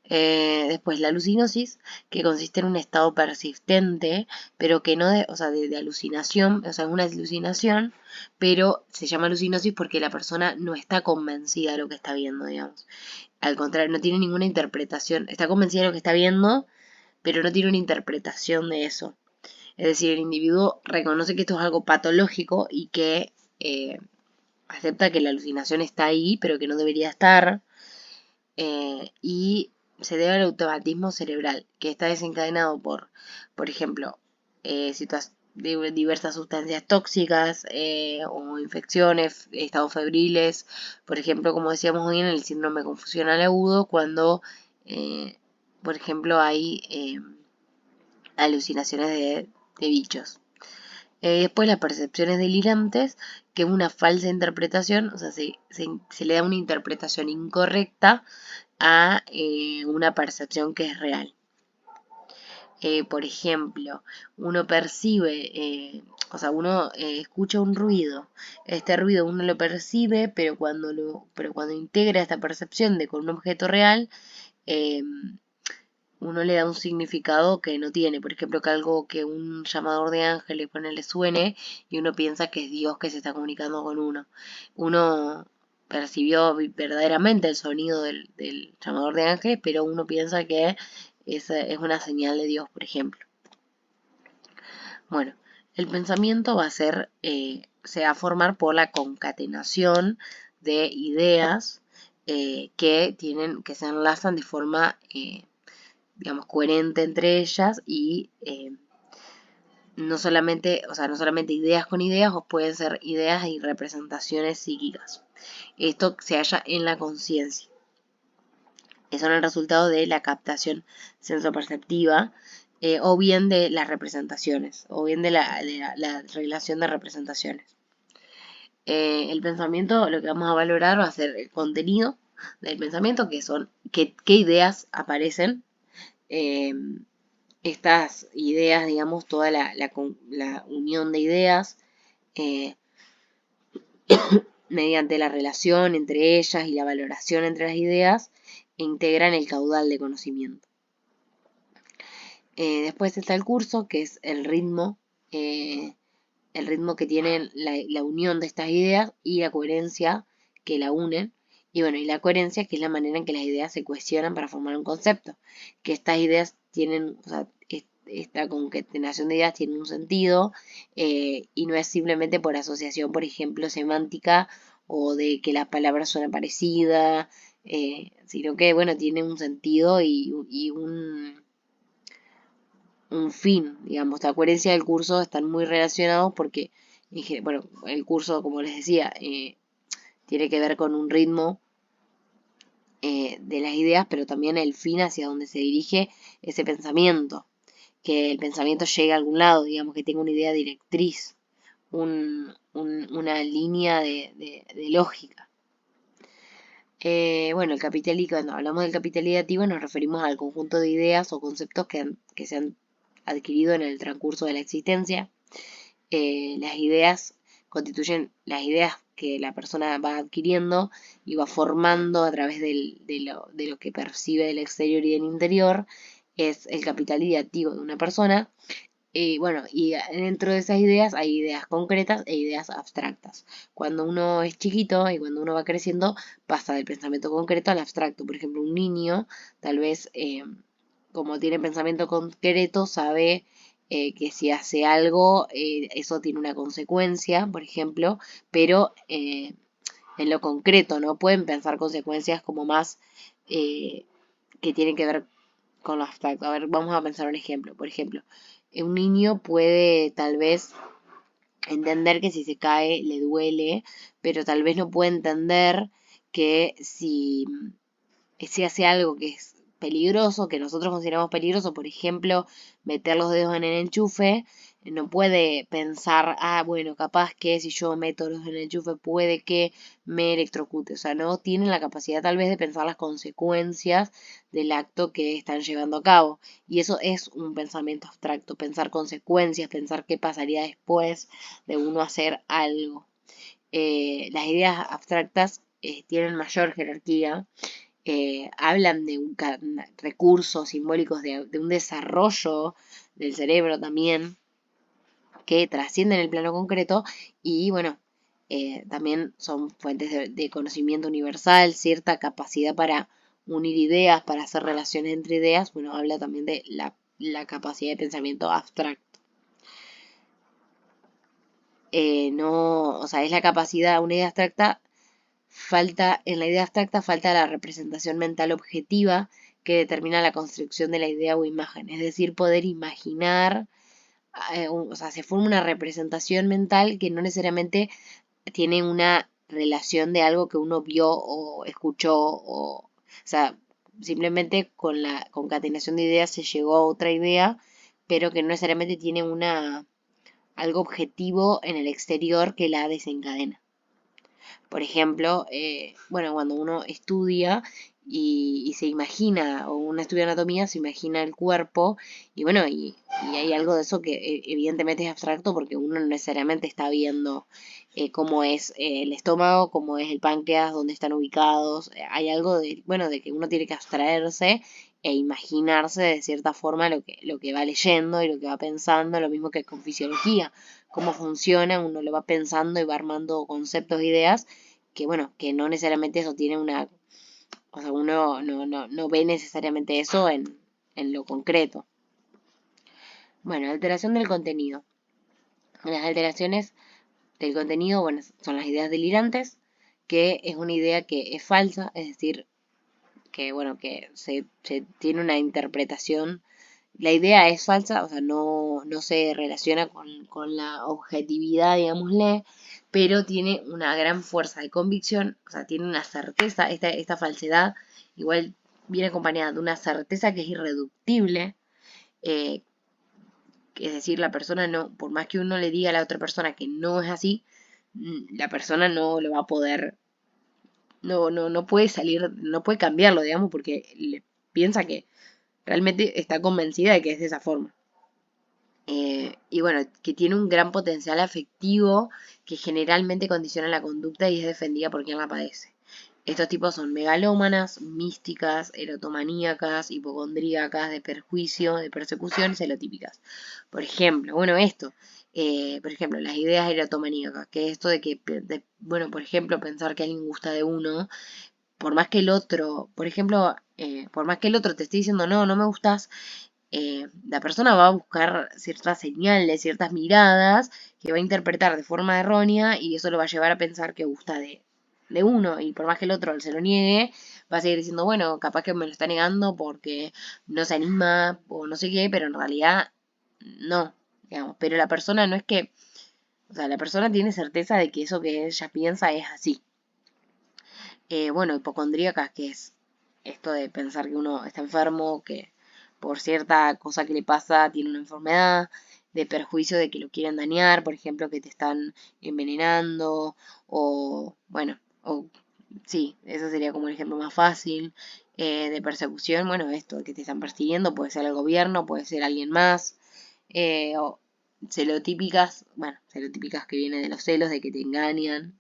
Después la alucinosis, que consiste en un estado persistente, pero que no de alucinación, o sea, es una alucinación, pero se llama alucinosis porque la persona no está convencida de lo que está viendo, digamos. Al contrario, no tiene ninguna interpretación, está convencida de lo que está viendo, pero no tiene una interpretación de eso. Es decir, el individuo reconoce que esto es algo patológico y que acepta que la alucinación está ahí, pero que no debería estar, y se debe al automatismo cerebral, que está desencadenado por ejemplo, diversas sustancias tóxicas o infecciones, estados febriles, por ejemplo, como decíamos hoy en el síndrome confusional agudo, cuando, por ejemplo, hay alucinaciones de bichos. Después las percepciones delirantes, que es una falsa interpretación, o sea, se le da una interpretación incorrecta a una percepción que es real. Por ejemplo, uno percibe, o sea, uno escucha un ruido. Este ruido uno lo percibe, pero cuando integra esta percepción con un objeto real, uno le da un significado que no tiene. Por ejemplo, que un llamador de ángeles le suene y uno piensa que es Dios que se está comunicando con uno. Uno percibió verdaderamente el sonido del llamador de ángeles, pero uno piensa que es una señal de Dios, por ejemplo. Bueno, el pensamiento se va a formar por la concatenación de ideas que se enlazan de forma digamos, coherente entre ellas y no solamente ideas con ideas, o pueden ser ideas y representaciones psíquicas. Esto se halla en la conciencia. Son el resultado de la captación sensoperceptiva o bien de las representaciones, o bien de la relación de representaciones. El pensamiento, lo que vamos a valorar va a ser el contenido del pensamiento, que son qué ideas aparecen. Estas ideas, digamos, toda la unión de ideas mediante la relación entre ellas y la valoración entre las ideas, integran el caudal de conocimiento. Después está el curso, que es el ritmo que tiene la unión de estas ideas y la coherencia que la unen. Y bueno, y la coherencia, que es la manera en que las ideas se cohesionan para formar un concepto. Que estas ideas tienen, o sea, esta concatenación de ideas tiene un sentido y no es simplemente por asociación, por ejemplo, semántica o de que las palabras suenan parecidas, sino que, bueno, tiene un sentido y un fin, digamos. La coherencia del curso están muy relacionados porque, bueno, el curso, como les decía, tiene que ver con un ritmo de las ideas, pero también el fin hacia donde se dirige ese pensamiento. Que el pensamiento llegue a algún lado, digamos, que tenga una idea directriz, una línea de lógica. Bueno, cuando hablamos del capital ideativo nos referimos al conjunto de ideas o conceptos que se han adquirido en el transcurso de la existencia. Las ideas constituyen las ideas que la persona va adquiriendo y va formando a través de lo que percibe del exterior y del interior. Es el capital ideativo de una persona. Bueno, y dentro de esas ideas hay ideas concretas e ideas abstractas. Cuando uno es chiquito y cuando uno va creciendo, pasa del pensamiento concreto al abstracto. Por ejemplo, un niño, tal vez, como tiene pensamiento concreto, sabe que si hace algo, eso tiene una consecuencia, por ejemplo, pero en lo concreto, ¿no? Pueden pensar consecuencias como más que tienen que ver con lo abstracto. A ver, vamos a pensar un ejemplo. Por ejemplo, un niño puede tal vez entender que si se cae le duele, pero tal vez no puede entender que si hace algo que es peligroso, que nosotros consideramos peligroso, por ejemplo, meter los dedos en el enchufe, no puede pensar, bueno, capaz que si yo meto los dedos en el enchufe puede que me electrocute. O sea, no tienen la capacidad tal vez de pensar las consecuencias del acto que están llevando a cabo. Y eso es un pensamiento abstracto, pensar consecuencias, pensar qué pasaría después de uno hacer algo. Las ideas abstractas tienen mayor jerarquía, hablan de recursos simbólicos de un desarrollo del cerebro también que trascienden el plano concreto y bueno, también son fuentes de conocimiento universal, cierta capacidad para unir ideas, para hacer relaciones entre ideas. Bueno, habla también de la capacidad de pensamiento abstracto. No, o sea, es la capacidad, una idea abstracta, en la idea abstracta falta la representación mental objetiva que determina la construcción de la idea o imagen, es decir, poder imaginar, o sea, se forma una representación mental que no necesariamente tiene una relación de algo que uno vio o escuchó, o sea, simplemente con la concatenación de ideas se llegó a otra idea, pero que no necesariamente tiene algo objetivo en el exterior que la desencadena. Por ejemplo, bueno, cuando uno estudia y se imagina, o uno estudia anatomía, se imagina el cuerpo, y bueno, y hay algo de eso que evidentemente es abstracto porque uno no necesariamente está viendo cómo es el estómago, cómo es el páncreas, dónde están ubicados. Hay algo de, bueno, de que uno tiene que abstraerse e imaginarse de cierta forma lo que va leyendo y lo que va pensando, lo mismo que con fisiología, cómo funciona, uno lo va pensando y va armando conceptos e ideas que bueno, que no necesariamente eso tiene o sea, uno no ve necesariamente eso en lo concreto. Bueno, alteración del contenido. Las alteraciones del contenido, bueno, son las ideas delirantes, que es una idea que es falsa, es decir, que bueno, que se tiene una interpretación. La idea es falsa, o sea, no se relaciona con la objetividad, digámosle, pero tiene una gran fuerza de convicción, o sea, tiene una certeza, esta falsedad igual viene acompañada de una certeza que es irreductible, eh, es decir, la persona no, por más que uno le diga a la otra persona que no es así, la persona no lo va a poder, no puede salir, no puede cambiarlo, digamos, porque piensa que realmente está convencida de que es de esa forma. Y bueno, que tiene un gran potencial afectivo que generalmente condiciona la conducta y es defendida por quien la padece. Estos tipos son megalómanas, místicas, erotomaníacas, hipocondríacas, de perjuicio, de persecución y celotípicas. Por ejemplo, bueno, por ejemplo, las ideas erotomaníacas, que es esto de que, bueno, por ejemplo, pensar que alguien gusta de uno, por más que el otro, por ejemplo, por más que el otro te esté diciendo no me gustas, la persona va a buscar ciertas señales, ciertas miradas que va a interpretar de forma errónea y eso lo va a llevar a pensar que gusta de uno y por más que el otro se lo niegue, va a seguir diciendo, bueno, capaz que me lo está negando porque no se anima o no sé qué, pero en realidad no, digamos, pero la persona no es que, o sea, la persona tiene certeza de que eso que ella piensa es así. Bueno, hipocondríacas, que es esto de pensar que uno está enfermo, que por cierta cosa que le pasa tiene una enfermedad. de perjuicio de que lo quieren dañar, por ejemplo, que te están envenenando, o bueno, o sí, eso sería como el ejemplo más fácil. De persecución, bueno, esto, que te están persiguiendo, puede ser el gobierno, puede ser alguien más. O celotípicas, bueno, celotípicas que vienen de los celos, de que te engañan.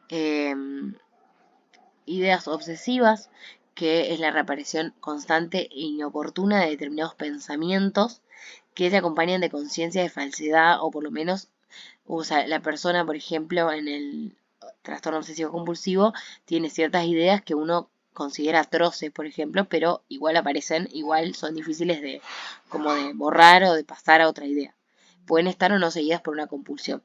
Em, Ideas obsesivas, que es la reaparición constante e inoportuna de determinados pensamientos que se acompañan de conciencia de falsedad, o por lo menos, o sea, la persona, por ejemplo, en el trastorno obsesivo compulsivo, tiene ciertas ideas que uno considera atroces, por ejemplo, pero igual aparecen, igual son difíciles de como de borrar o de pasar a otra idea. Pueden estar o no seguidas por una compulsión.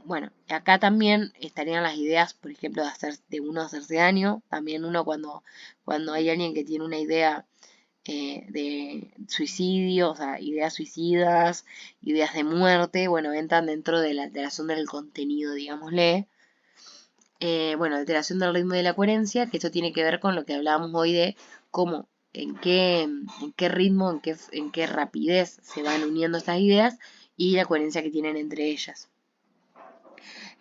Bueno, acá también estarían las ideas, por ejemplo, de uno hacerse daño. También uno cuando hay alguien que tiene una idea de suicidio, o sea, ideas suicidas, ideas de muerte, bueno, entran dentro de la alteración del contenido, digámosle. Bueno, alteración del ritmo y de la coherencia, que esto tiene que ver con lo que hablábamos hoy de cómo, en qué ritmo, en qué rapidez se van uniendo estas ideas y la coherencia que tienen entre ellas.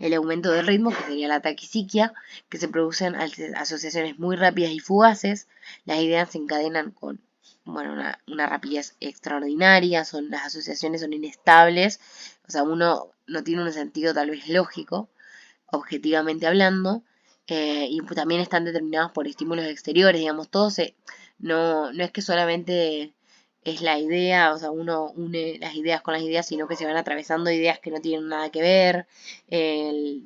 El aumento del ritmo, que sería la taquisiquia, que se producen asociaciones muy rápidas y fugaces. Las ideas se encadenan con una rapidez extraordinaria, las asociaciones son inestables, o sea, uno no tiene un sentido tal vez lógico, objetivamente hablando, y también están determinados por estímulos exteriores, digamos, no es que solamente es la idea, o sea, uno une las ideas con las ideas, sino que se van atravesando ideas que no tienen nada que ver,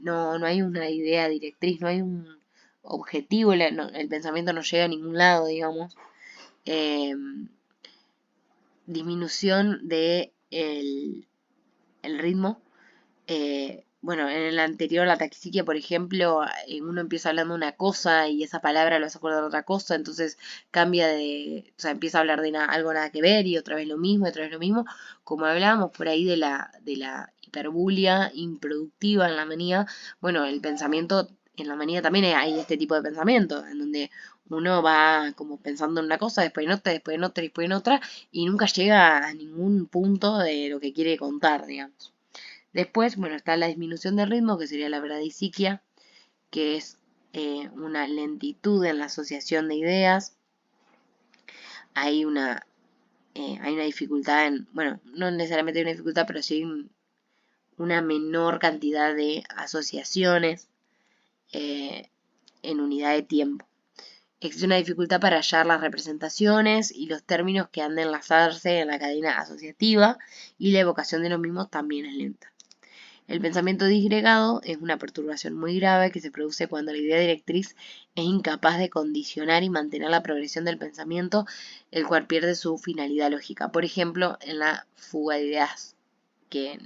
no hay una idea directriz, no hay un objetivo, el pensamiento no llega a ningún lado, digamos. Eh, Disminución de el ritmo. Bueno, en el anterior, la taquistiquia, por ejemplo, uno empieza hablando una cosa y esa palabra lo hace acordar a otra cosa, entonces o sea, empieza a hablar de algo nada que ver y otra vez lo mismo, y otra vez lo mismo, como hablábamos por ahí de la hiperbulia improductiva en la manía. Bueno, el pensamiento en la manía también hay este tipo de pensamiento, en donde uno va como pensando en una cosa, después en otra, después en otra, después en otra, y nunca llega a ningún punto de lo que quiere contar, digamos. Después, bueno, está la disminución del ritmo, que sería la bradisiquia, que es una lentitud en la asociación de ideas. Hay una dificultad bueno, no necesariamente hay una dificultad, pero sí una menor cantidad de asociaciones en unidad de tiempo. Existe una dificultad para hallar las representaciones y los términos que han de enlazarse en la cadena asociativa, y la evocación de los mismos también es lenta. El pensamiento disgregado es una perturbación muy grave que se produce cuando la idea directriz es incapaz de condicionar y mantener la progresión del pensamiento, el cual pierde su finalidad lógica. Por ejemplo, en la fuga de ideas, que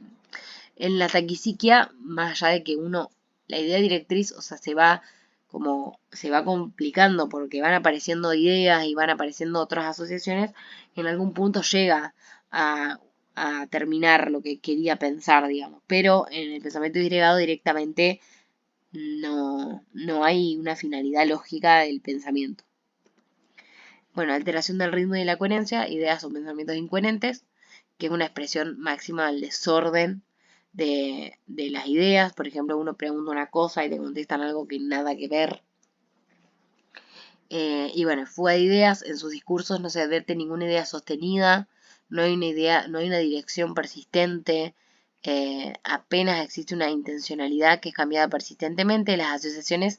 en la taquisiquia, más allá de que la idea directriz, o sea, se va complicando porque van apareciendo ideas y van apareciendo otras asociaciones, en algún punto llega a terminar lo que quería pensar, digamos. Pero en el pensamiento disgregado directamente no hay una finalidad lógica del pensamiento. Bueno, alteración del ritmo y de la coherencia, ideas o pensamientos incoherentes, que es una expresión máxima del desorden de las ideas. Por ejemplo, uno pregunta una cosa y te contestan algo que nada que ver. Y bueno, fuga de ideas, en sus discursos no se advierte ninguna idea sostenida, no hay una idea, no hay una dirección persistente, apenas existe una intencionalidad que es cambiada persistentemente. Las asociaciones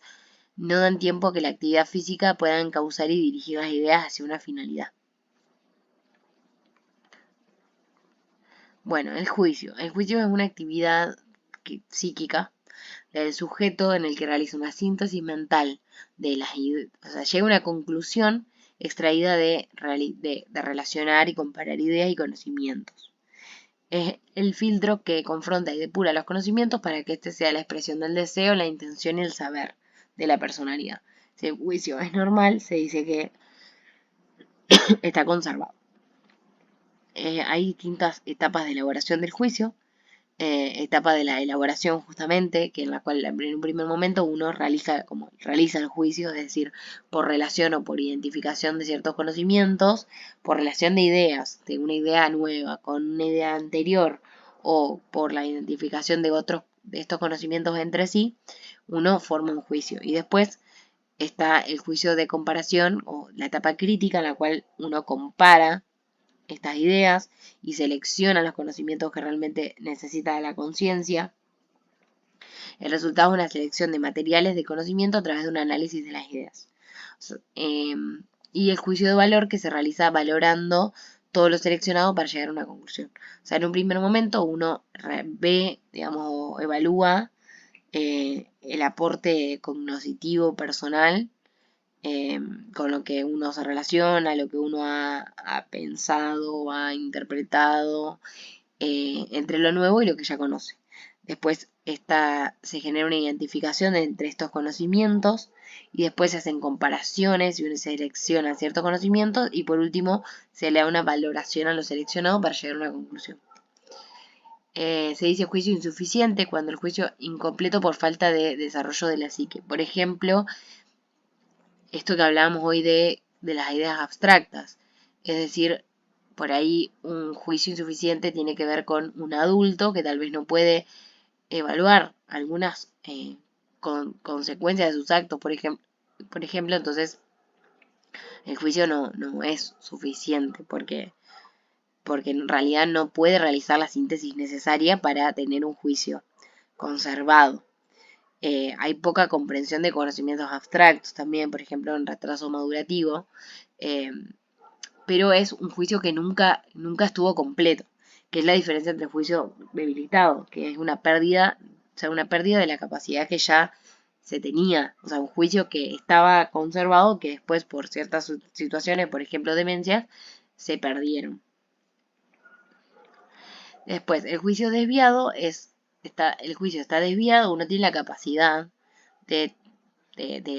no dan tiempo a que la actividad física pueda encauzar y dirigir las ideas hacia una finalidad. Bueno, el juicio. El juicio es una actividad psíquica del sujeto en el que realiza una síntesis mental de las ideas, o sea, llega a una conclusión extraída de relacionar y comparar ideas y conocimientos. Es el filtro que confronta y depura los conocimientos para que éste sea la expresión del deseo, la intención y el saber de la personalidad. Si el juicio es normal, se dice que está conservado. Hay distintas etapas de elaboración del juicio. etapa de la elaboración justamente, que en la cual en un primer momento uno realiza el juicio, es decir, por relación o por identificación de ciertos conocimientos, por relación de ideas, de una idea nueva con una idea anterior o por la identificación de estos conocimientos entre sí, uno forma un juicio. Y después está el juicio de comparación o la etapa crítica en la cual uno compara estas ideas y selecciona los conocimientos que realmente necesita la conciencia. El resultado es una selección de materiales de conocimiento a través de un análisis de las ideas. Y el juicio de valor que se realiza valorando todo lo seleccionado para llegar a una conclusión. O sea, en un primer momento uno ve, digamos, evalúa el aporte cognoscitivo personal con lo que uno se relaciona, lo que uno ha pensado, ha interpretado, entre lo nuevo y lo que ya conoce. Después se genera una identificación entre estos conocimientos y después se hacen comparaciones y uno selecciona ciertos conocimientos y por último se le da una valoración a lo seleccionado para llegar a una conclusión. Se dice juicio insuficiente cuando el juicio incompleto por falta de desarrollo de la psique. Por ejemplo, esto que hablábamos hoy de las ideas abstractas. Es decir, por ahí un juicio insuficiente tiene que ver con un adulto que tal vez no puede evaluar algunas consecuencias de sus actos, por ejemplo, entonces el juicio no es suficiente porque en realidad no puede realizar la síntesis necesaria para tener un juicio conservado. Hay poca comprensión de conocimientos abstractos también, por ejemplo, en retraso madurativo, eh, pero es un juicio que nunca estuvo completo, que es la diferencia entre el juicio debilitado, que es una pérdida de la capacidad que ya se tenía, o sea, un juicio que estaba conservado, que después por ciertas situaciones, por ejemplo, demencias, se perdieron. Después, el juicio desviado el juicio está desviado, uno tiene la capacidad de,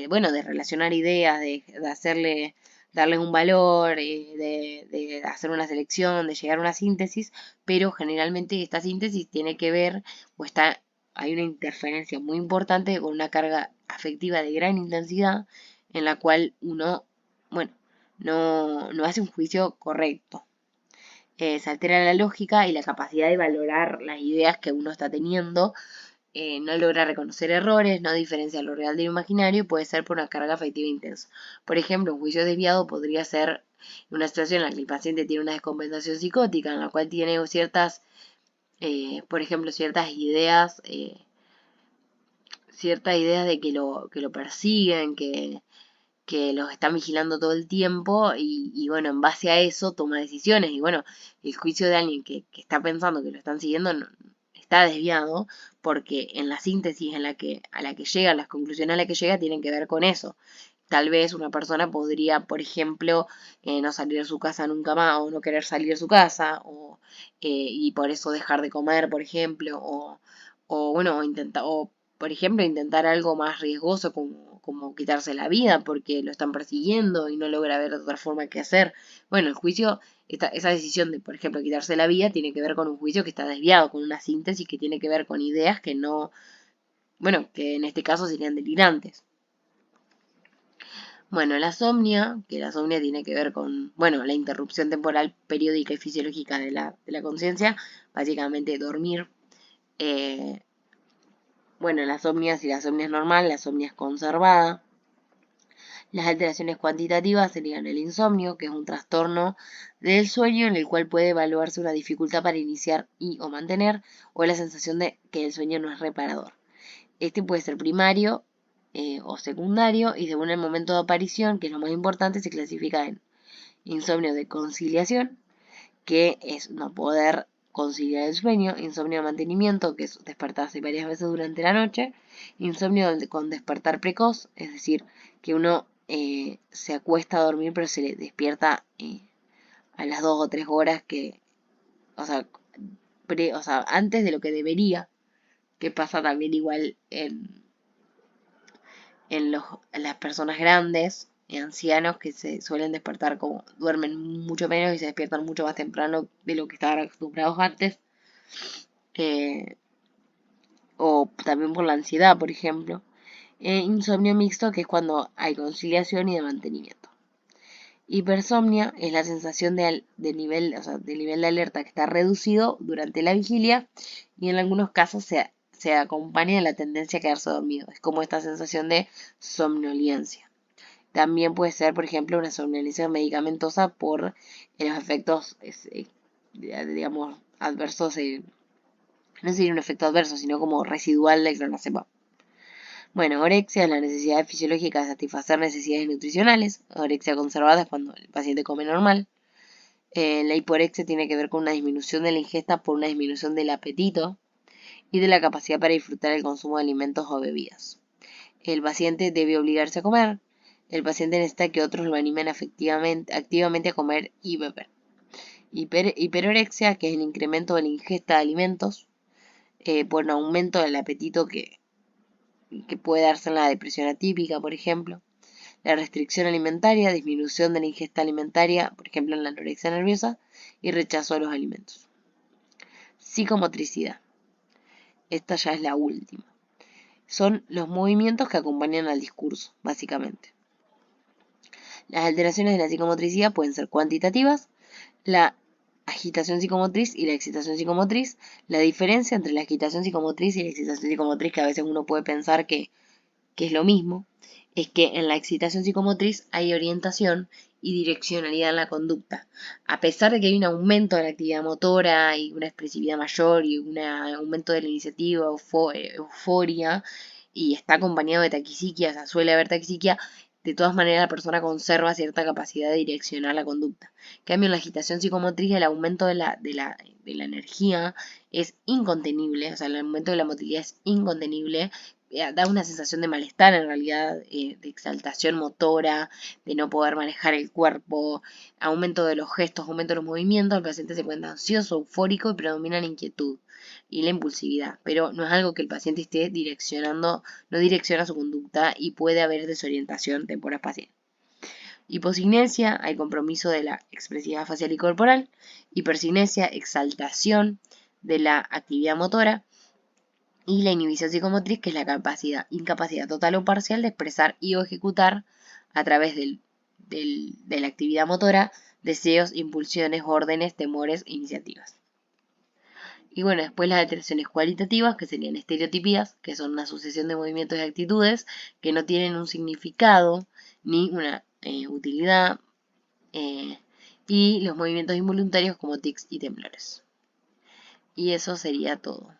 bueno, de relacionar ideas, de darle un valor, de hacer una selección, de llegar a una síntesis, pero generalmente esta síntesis tiene que ver, hay una interferencia muy importante con una carga afectiva de gran intensidad, en la cual uno, bueno, no hace un juicio correcto. Se altera la lógica y la capacidad de valorar las ideas que uno está teniendo, no logra reconocer errores, no diferencia lo real de lo imaginario y puede ser por una carga afectiva intensa. Por ejemplo, un juicio desviado podría ser una situación en la que el paciente tiene una descompensación psicótica, en la cual tiene por ejemplo, ciertas ideas de que lo persiguen, que los están vigilando todo el tiempo y bueno, en base a eso toma decisiones. Y bueno, el juicio de alguien que está pensando que lo están siguiendo está desviado porque en la síntesis a la que llega, las conclusiones a las que llega tienen que ver con eso. Tal vez una persona podría, por ejemplo, no salir de su casa nunca más o no querer salir de su casa y por eso dejar de comer, por ejemplo, bueno, o por ejemplo, intentar algo más riesgoso como quitarse la vida porque lo están persiguiendo y no logra ver otra forma que hacer. Bueno, el juicio, esa decisión de, por ejemplo, quitarse la vida tiene que ver con un juicio que está desviado, con una síntesis que tiene que ver con ideas que no, bueno, que en este caso serían delirantes. Bueno, que la somnia tiene que ver con, bueno, la interrupción temporal periódica y fisiológica de la conciencia, básicamente dormir. Eh, bueno, si la somnia es normal, la somnia es conservada. Las alteraciones cuantitativas serían el insomnio, que es un trastorno del sueño en el cual puede evaluarse una dificultad para iniciar y o mantener, o la sensación de que el sueño no es reparador. Este puede ser primario o secundario y según el momento de aparición, que es lo más importante, se clasifica en insomnio de conciliación, que es no poder conciliar el sueño, insomnio de mantenimiento, que es despertarse varias veces durante la noche, insomnio con despertar precoz, es decir, que uno se acuesta a dormir pero se le despierta a las 2 o 3 horas o sea, o sea, antes de lo que debería, que pasa también igual en las personas grandes, ancianos que se suelen despertar como duermen mucho menos y se despiertan mucho más temprano de lo que estaban acostumbrados antes. o también por la ansiedad, por ejemplo. Insomnio mixto, que es cuando hay conciliación y de mantenimiento. Hipersomnia es la sensación nivel, o sea, de nivel de alerta que está reducido durante la vigilia y en algunos casos se acompaña de la tendencia a quedarse dormido. Es como esta sensación de somnolencia. También puede ser, por ejemplo, una somnolencia medicamentosa por los efectos, digamos, adversos, no sería un efecto adverso, sino como residual del clonazepam. Bueno, orexia es la necesidad fisiológica de satisfacer necesidades nutricionales. Orexia conservada es cuando el paciente come normal. La hiporexia tiene que ver con una disminución de la ingesta por una disminución del apetito y de la capacidad para disfrutar el consumo de alimentos o bebidas. El paciente debe obligarse a comer. El paciente necesita que otros lo animen activamente a comer y beber. Hiperorexia, que es el incremento de la ingesta de alimentos por un aumento del apetito que puede darse en la depresión atípica, por ejemplo. La restricción alimentaria, disminución de la ingesta alimentaria, por ejemplo en la anorexia nerviosa, y rechazo a los alimentos. Psicomotricidad. Esta ya es la última. Son los movimientos que acompañan al discurso, básicamente. Las alteraciones de la psicomotricidad pueden ser cuantitativas, la agitación psicomotriz y la excitación psicomotriz. La diferencia entre la agitación psicomotriz y la excitación psicomotriz, que a veces uno puede pensar que es lo mismo, es que en la excitación psicomotriz hay orientación y direccionalidad en la conducta. A pesar de que hay un aumento de la actividad motora y una expresividad mayor y un aumento de la iniciativa, euforia, y está acompañado de taquisiquia, o sea, suele haber taquisiquia, de todas maneras la persona conserva cierta capacidad de direccionar la conducta. En cambio, en la agitación psicomotriz el aumento de la energía es incontenible, o sea, el aumento de la motilidad es incontenible, da una sensación de malestar en realidad, de exaltación motora, de no poder manejar el cuerpo, aumento de los gestos, aumento de los movimientos, el paciente se encuentra ansioso, eufórico y predomina la inquietud y la impulsividad, pero no es algo que el paciente esté direccionando, no direcciona su conducta y puede haber desorientación temporal espacial. Hiposignesia, hay compromiso de la expresividad facial y corporal. Hipersignesia, exaltación de la actividad motora. Y la inhibición psicomotriz, que es la incapacidad total o parcial de expresar y o ejecutar a través de la actividad motora deseos, impulsiones, órdenes, temores e iniciativas. Y bueno, después las alteraciones cualitativas, que serían estereotipias, que son una sucesión de movimientos y actitudes que no tienen un significado ni una utilidad, y los movimientos involuntarios como tics y temblores. Y eso sería todo.